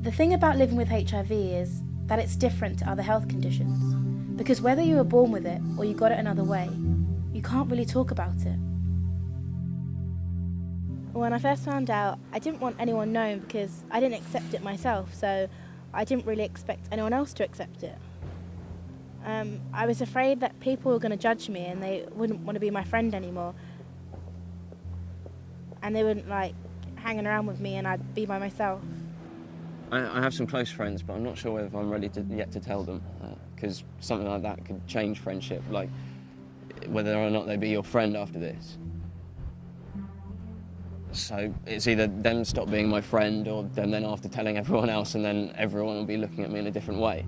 The thing about living with HIV is that it's different to other health conditions, because whether you were born with it or you got it another way, you can't really talk about it. When I first found out, I didn't want anyone knowing because I didn't accept it myself, so I didn't really expect anyone else to accept it. I was afraid that people were going to judge me and they wouldn't want to be my friend anymore. And they wouldn't like hanging around with me and I'd be by myself. I have some close friends, but I'm not sure whether I'm ready yet to tell them, because something like that could change friendship, like whether or not they'd be your friend after this. So it's either them stop being my friend or them then after telling everyone else, and then everyone will be looking at me in a different way.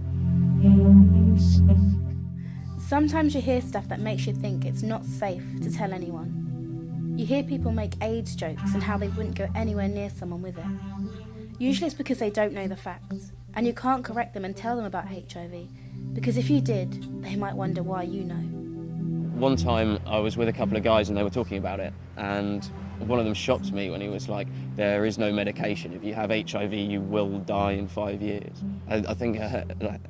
Sometimes you hear stuff that makes you think it's not safe to tell anyone. You hear people make AIDS jokes and how they wouldn't go anywhere near someone with it. Usually it's because they don't know the facts, and you can't correct them and tell them about HIV, because if you did, they might wonder why you know. One time I was with a couple of guys and they were talking about it, and one of them shocked me when he was like, there is no medication. If you have HIV, you will die in 5 years. I think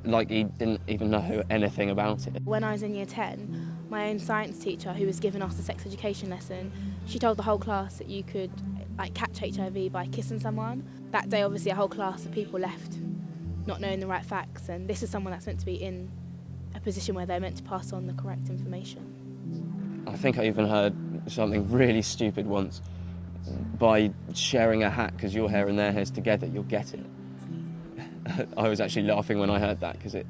like he didn't even know anything about it. When I was in year 10, my own science teacher, who was giving us a sex education lesson, she told the whole class that you could like catch HIV by kissing someone. That day, obviously, a whole class of people left not knowing the right facts, and this is someone that's meant to be in a position where they're meant to pass on the correct information. I think I even heard something really stupid once. By sharing a hat, because your hair and their hair's together, you'll get it. I was actually laughing when I heard that, because it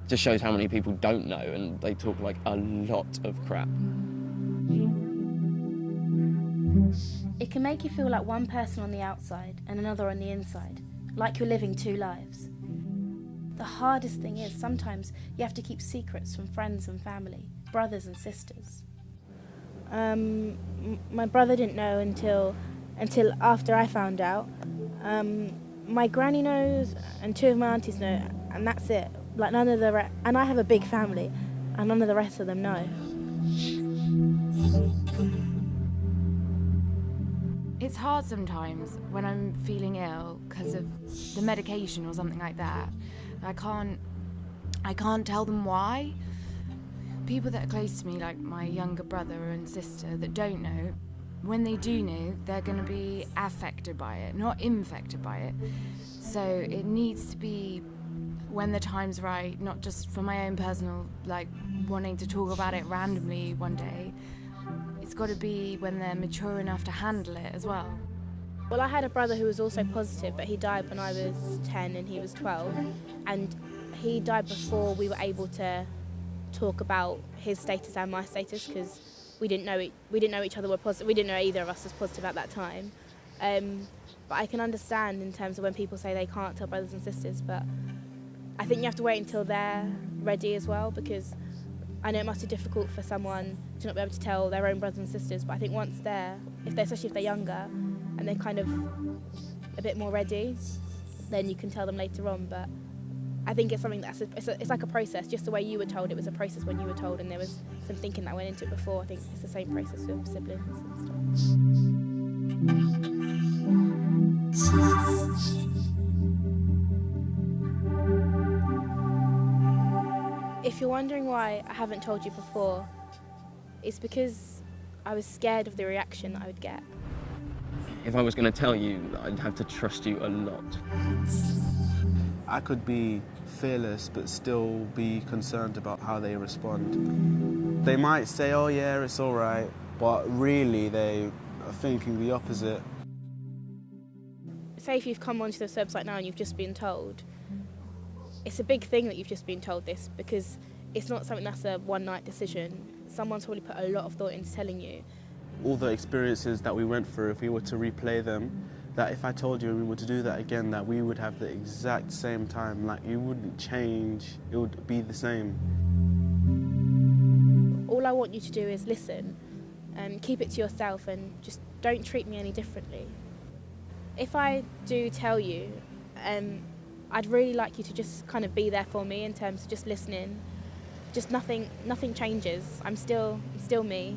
just shows how many people don't know, and they talk like a lot of crap. It can make you feel like one person on the outside and another on the inside, like you're living two lives. The hardest thing is sometimes you have to keep secrets from friends and family, brothers and sisters. My brother didn't know until after I found out. My granny knows and two of my aunties know, and that's it. Like none of the and I have a big family, and none of the rest of them know. It's hard sometimes when I'm feeling ill because of the medication or something like that. I can't tell them why. People that are close to me, like my younger brother and sister that don't know, when they do know, they're going to be affected by it, not infected by it. So it needs to be when the time's right, not just for my own personal, like, wanting to talk about it randomly one day. It's got to be when they're mature enough to handle it as well. Well, I had a brother who was also positive, but he died when I was 10 and he was 12. And he died before we were able to talk about his status and my status, because we didn't know each other were positive. We didn't know either of us was positive at that time. But I can understand in terms of when people say they can't tell brothers and sisters, but I think you have to wait until they're ready as well, because I know it must be difficult for someone to not be able to tell their own brothers and sisters, but I think once especially if they're younger and they're kind of a bit more ready, then you can tell them later on. But I think it's something it's like a process, just the way you were told it was a process when you were told, and there was some thinking that went into it before. I think it's the same process with siblings and stuff. If you're wondering why I haven't told you before, it's because I was scared of the reaction that I would get. If I was going to tell you, I'd have to trust you a lot. I could be fearless but still be concerned about how they respond. They might say, oh yeah, it's all right, but really they are thinking the opposite. Say if you've come onto this website now and you've just been told, it's a big thing that you've just been told this, because it's not something that's a one-night decision. Someone's probably put a lot of thought into telling you. All the experiences that we went through, if we were to replay them, that if I told you and we were to do that again, that we would have the exact same time. Like, it wouldn't change, it would be the same. All I want you to do is listen and keep it to yourself, and just don't treat me any differently. If I do tell you, I'd really like you to just kind of be there for me in terms of just listening. Just nothing changes. I'm still me.